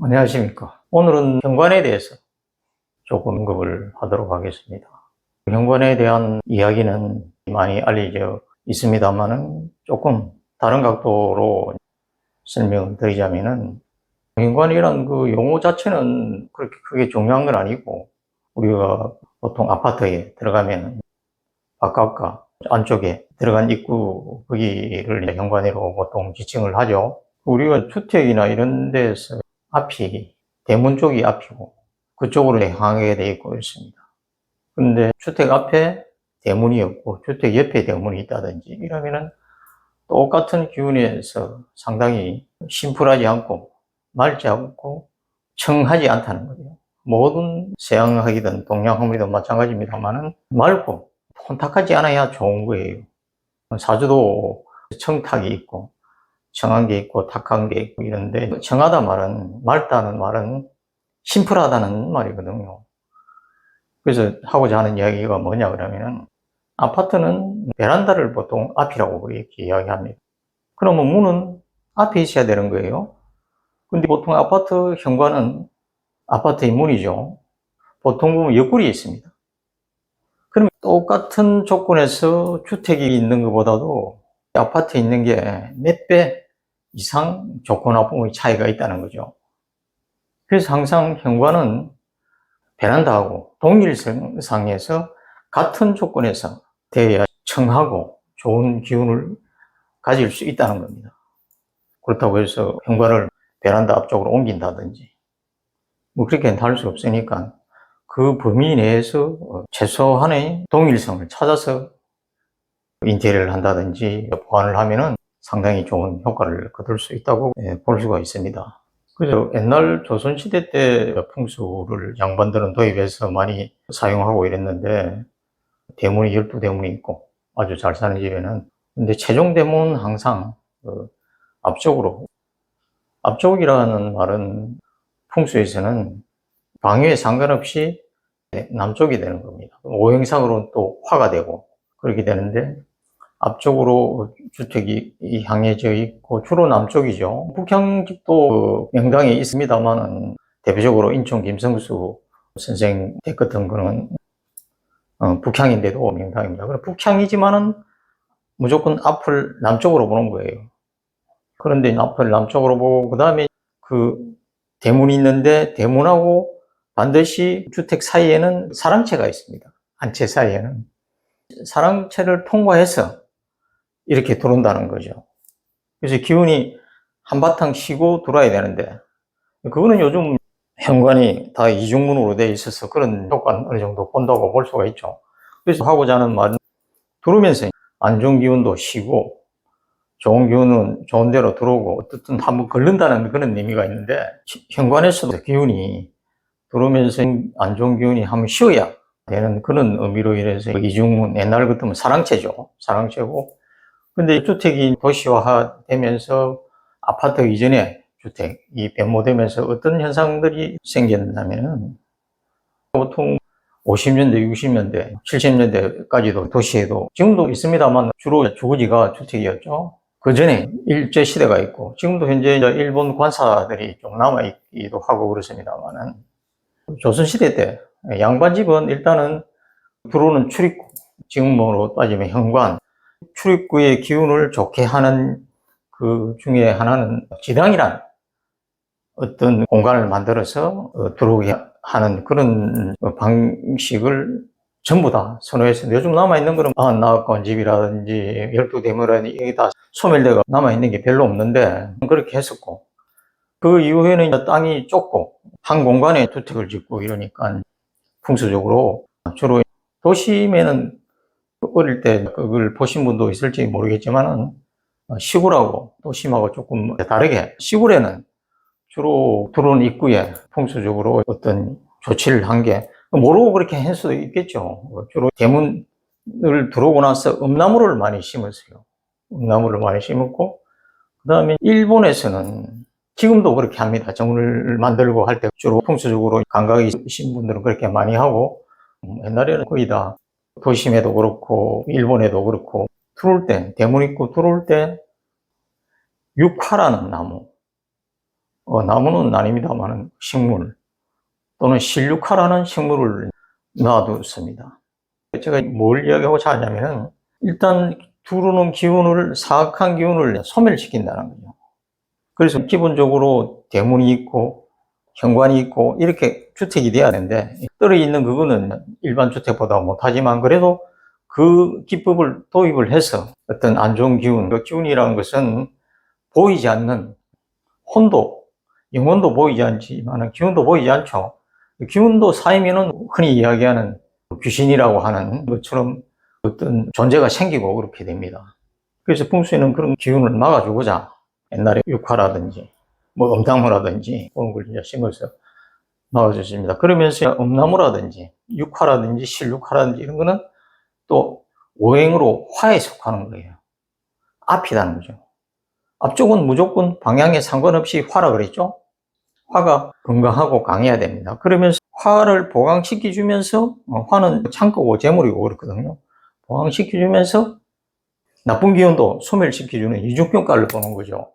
안녕하십니까. 오늘은 현관에 대해서 조금 언급을 하도록 하겠습니다. 현관에 대한 이야기는 많이 알려져 있습니다만은 조금 다른 각도로 설명을 드리자면은 현관이란 그 용어 자체는 그렇게 크게 중요한 건 아니고, 우리가 보통 아파트에 들어가면 바깥과 안쪽에 들어간 입구 거기를 현관으로 보통 지칭을 하죠. 우리가 주택이나 이런 데서 앞이 대문 쪽이 앞이고 그쪽으로 향하게 되어 있고 있습니다. 근데 주택 앞에 대문이 없고 주택 옆에 대문이 있다든지 이러면은 똑같은 기운에서 상당히 심플하지 않고 맑지 않고 청하지 않다는 거예요. 모든 서양학이든 동양학이든 마찬가지입니다만은 맑고 혼탁하지 않아야 좋은 거예요. 사주도 청탁이 있고 청한 게 있고 탁한 게 있고 이런데, 청하다 말은, 맑다는 말은 심플하다는 말이거든요. 그래서 하고자 하는 이야기가 뭐냐 그러면은, 아파트는 베란다를 보통 앞이라고 이렇게 이야기합니다. 그러면 문은 앞에 있어야 되는 거예요. 근데 보통 아파트 현관은 아파트의 문이죠. 보통 보면 옆구리에 있습니다. 그러면 똑같은 조건에서 주택이 있는 것보다도 아파트에 있는 게 몇 배 이상 조건하고의 차이가 있다는 거죠. 그래서 항상 현관은 베란다하고 동일성상에서 같은 조건에서 되어야 청하고 좋은 기운을 가질 수 있다는 겁니다. 그렇다고 해서 현관을 베란다 앞쪽으로 옮긴다든지 뭐 그렇게는 할 수 없으니까 그 범위 내에서 최소한의 동일성을 찾아서 인테리어를 한다든지 보완을 하면은 상당히 좋은 효과를 거둘 수 있다고 볼 수가 있습니다. 그래서 옛날 조선시대 때 풍수를 양반들은 도입해서 많이 사용하고 이랬는데, 대문이 12대문이 있고 아주 잘 사는 집에는, 근데 최종 대문 항상 앞쪽으로, 앞쪽이라는 말은 풍수에서는 방위에 상관없이 남쪽이 되는 겁니다. 오행상으로는 또 화가 되고 그렇게 되는데, 앞쪽으로 주택이 향해져 있고 주로 남쪽이죠. 북향집도 명당에 있습니다만은 대표적으로 인천 김성수 선생 댁 같은 거는 북향인데도 명당입니다. 북향이지만은 무조건 앞을 남쪽으로 보는 거예요. 그런데 앞을 남쪽으로 보고 그 다음에 그 대문이 있는데, 대문하고 반드시 주택 사이에는 사랑채가 있습니다. 한 채 사이에는 사랑채를 통과해서 이렇게 들어온다는 거죠. 그래서 기운이 한바탕 쉬고 들어와야 되는데, 그거는 요즘 현관이 다 이중문으로 되어 있어서 그런 효과는 어느 정도 본다고 볼 수가 있죠. 그래서 하고자 하는 말은, 들어오면서 안 좋은 기운도 쉬고 좋은 기운은 좋은 대로 들어오고 어떻든 한번 걸른다는 그런 의미가 있는데, 현관에서도 기운이 들어오면서 안 좋은 기운이 한번 쉬어야 되는 그런 의미로 인해서 이중문, 옛날 같으면 사랑채죠. 사랑채고, 근데 주택이 도시화되면서 아파트 이전에 주택이 변모되면서 어떤 현상들이 생겼냐면은, 보통 50년대, 60년대, 70년대까지도 도시에도 지금도 있습니다만 주로 주거지가 주택이었죠. 그 전에 일제시대가 있고, 지금도 현재 일본 관사들이 좀 남아있기도 하고 그렇습니다만은, 조선시대 때 양반집은 일단은 들어오는 출입구, 지금으로 따지면 현관, 출입구의 기운을 좋게 하는 그 중에 하나는 지당이란 어떤 공간을 만들어서 들어오게 하는 그런 방식을 전부 다 선호해서, 요즘 남아있는 거는 나가까운 집이라든지 12대문이라든지 이게 다 소멸되고 남아있는 게 별로 없는데, 그렇게 했었고, 그 이후에는 땅이 좁고 한 공간에 주택을 짓고 이러니까 풍수적으로 주로 도심에는, 어릴 때 그걸 보신 분도 있을지 모르겠지만은 시골하고 도심하고 조금 다르게, 시골에는 주로 들어온 입구에 풍수적으로 어떤 조치를 한 게, 모르고 그렇게 할 수도 있겠죠. 주로 대문을 들어오고 나서 음나무를 많이 심었어요. 음나무를 많이 심었고, 그 다음에 일본에서는 지금도 그렇게 합니다. 정을 만들고 할 때 주로 풍수적으로 감각이 있으신 분들은 그렇게 많이 하고, 옛날에는 거의 다 도심에도 그렇고 일본에도 그렇고 들어올 때, 대문 입구 들어올 때 육화라는 나무, 나무는 아닙니다만 식물 또는 실육화라는 식물을 놔뒀습니다. 제가 뭘 이야기하고자 하냐면은 일단 들어오는 기운을, 사악한 기운을 소멸시킨다는 거죠. 그래서 기본적으로 대문이 있고 현관이 있고 이렇게 주택이 돼야 되는데 떨어 있는 그거는 일반 주택보다 못하지만 그래도 그 기법을 도입을 해서 어떤 안 좋은 기운, 그 기운이라는 것은 보이지 않는 혼도, 영혼도 보이지 않지만 기운도 보이지 않죠. 기운도 쌓이면은 흔히 이야기하는 귀신이라고 하는 것처럼 어떤 존재가 생기고 그렇게 됩니다. 그래서 풍수에는 그런 기운을 막아주고자 옛날에 육화라든지 엄나무라든지 그런 걸 이제 심어서 막아줬습니다. 그러면서 엄나무라든지 육화라든지 실육화라든지 이런 거는 또 오행으로 화에 속하는 거예요. 앞이라는 거죠. 앞쪽은 무조건 방향에 상관없이 화라 그랬죠? 화가 건강하고 강해야 됩니다. 그러면서 화를 보강시켜주면서, 화는 창고고 재물이고 그렇거든요. 보강시켜주면서 나쁜 기운도 소멸시켜주는 이중평가를 보는 거죠.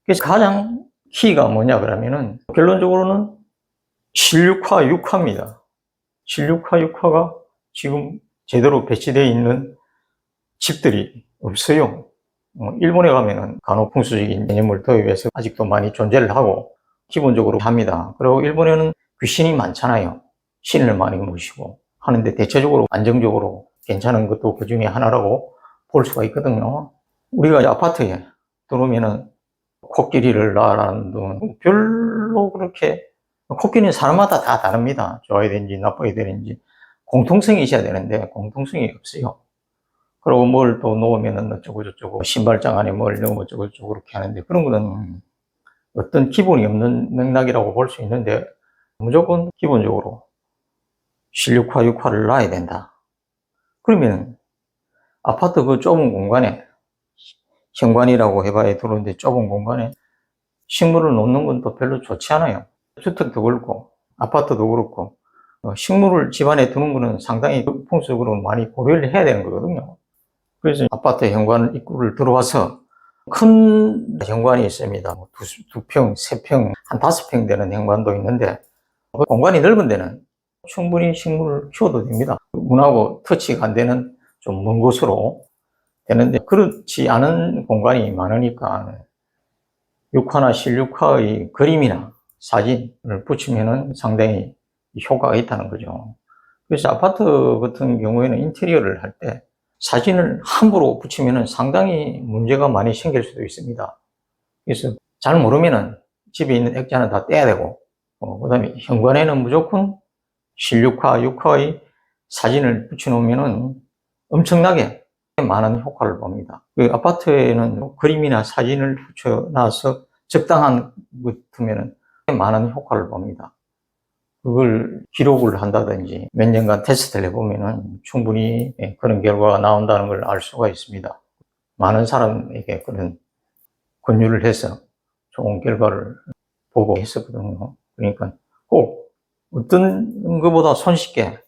그래서 가장 키가 뭐냐 그러면은 결론적으로는 실육화, 육화입니다. 실육화, 육화가 지금 제대로 배치되어 있는 집들이 없어요. 일본에 가면은 간혹 풍수적인 개념을 도입해서 아직도 많이 존재를 하고 기본적으로 합니다. 그리고 일본에는 귀신이 많잖아요. 신을 많이 모시고 하는데 대체적으로 안정적으로 괜찮은 것도 그 중에 하나라고 볼 수가 있거든요. 우리가 아파트에 들어오면은 코끼리를 놔라는 둥 별로 그렇게 코끼리는 사람마다 다 다릅니다. 좋아야 되는지 나빠야 되는지 공통성이 있어야 되는데 공통성이 없어요. 그리고 뭘 또 놓으면은 어쩌고저쩌고 신발장 안에 뭘 넣으면 어쩌고저쩌고 그렇게 하는데 그런 거는 어떤 기본이 없는 맥락이라고 볼 수 있는데 무조건 기본적으로 실육화, 육화를 놔야 된다. 그러면 아파트 그 좁은 공간에 현관이라고 해봐야 들어오는데 좁은 공간에 식물을 놓는 건 또 별로 좋지 않아요. 주택도 그렇고 아파트도 그렇고 식물을 집안에 두는 거는 상당히 풍수적으로 많이 고려를 해야 되는 거거든요. 그래서 아파트 현관 입구를 들어와서 큰 현관이 있습니다. 두 평, 세 평, 한 5평 되는 현관도 있는데 공간이 넓은 데는 충분히 식물을 키워도 됩니다. 문하고 터치가 안 되는 좀 먼 곳으로 되는데 그렇지 않은 공간이 많으니까 육화나 실육화의 그림이나 사진을 붙이면 상당히 효과가 있다는 거죠. 그래서 아파트 같은 경우에는 인테리어를 할 때 사진을 함부로 붙이면 상당히 문제가 많이 생길 수도 있습니다. 그래서 잘 모르면 집에 있는 액자는 다 떼야 되고, 그 다음에 현관에는 무조건 실육화, 육화의 사진을 붙여놓으면 엄청나게 많은 효과를 봅니다. 그 아파트에는 그림이나 사진을 붙여놔서 적당한 것 같으면 많은 효과를 봅니다. 그걸 기록을 한다든지 몇 년간 테스트를 해보면 충분히 그런 결과가 나온다는 걸 알 수가 있습니다. 많은 사람에게 그런 권유를 해서 좋은 결과를 보고 했었거든요. 그러니까 꼭 어떤 것보다 손쉽게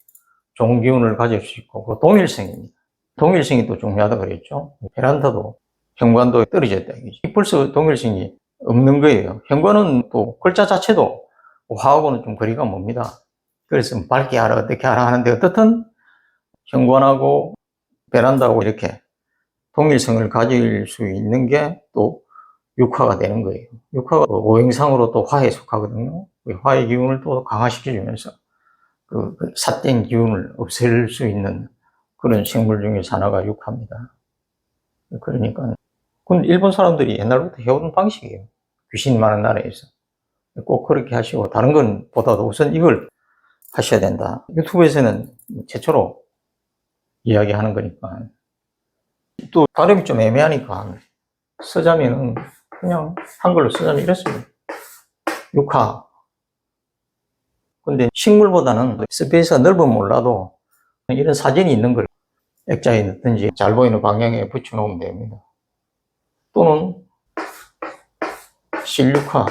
좋은 기운을 가질 수 있고 그 동일성입니다. 동일성이 또 중요하다고 그랬죠. 베란다도 현관도 떨어졌다. 벌써 동일성이 없는 거예요. 현관은 또 글자 자체도 화하고는 좀 거리가 멉니다. 그래서 밝게 하라 어떻게 하라 하는데 어떻든 현관하고 베란다하고 이렇게 동일성을 가질 수 있는 게 또 육화가 되는 거예요. 육화가 오행상으로 또 화에 속하거든요. 화의 기운을 또 강화시켜주면서 그 삿된 기운을 없앨 수 있는 그런 식물 중에 하나가 육화입니다. 그러니까 그건 일본 사람들이 옛날부터 해오던 방식이에요. 귀신 많은 나라에서. 꼭 그렇게 하시고 다른 건 보다도 우선 이걸 하셔야 된다. 유튜브에서는 최초로 이야기하는 거니까. 또 발음이 좀 애매하니까 쓰자면은 그냥 한글로 쓰자면 이렇습니다. 육화. 근데 식물보다는 스페이스가 넓으면 몰라도 이런 사진이 있는 걸 액자에 넣든지 잘 보이는 방향에 붙여놓으면 됩니다. 또는 실육화.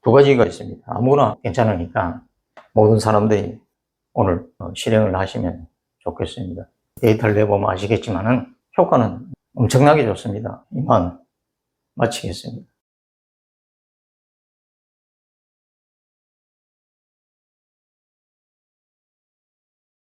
두 가지가 있습니다. 아무거나 괜찮으니까 모든 사람들이 오늘 실행을 하시면 좋겠습니다. 데이터를 내보면 아시겠지만은 효과는 엄청나게 좋습니다. 이만 마치겠습니다.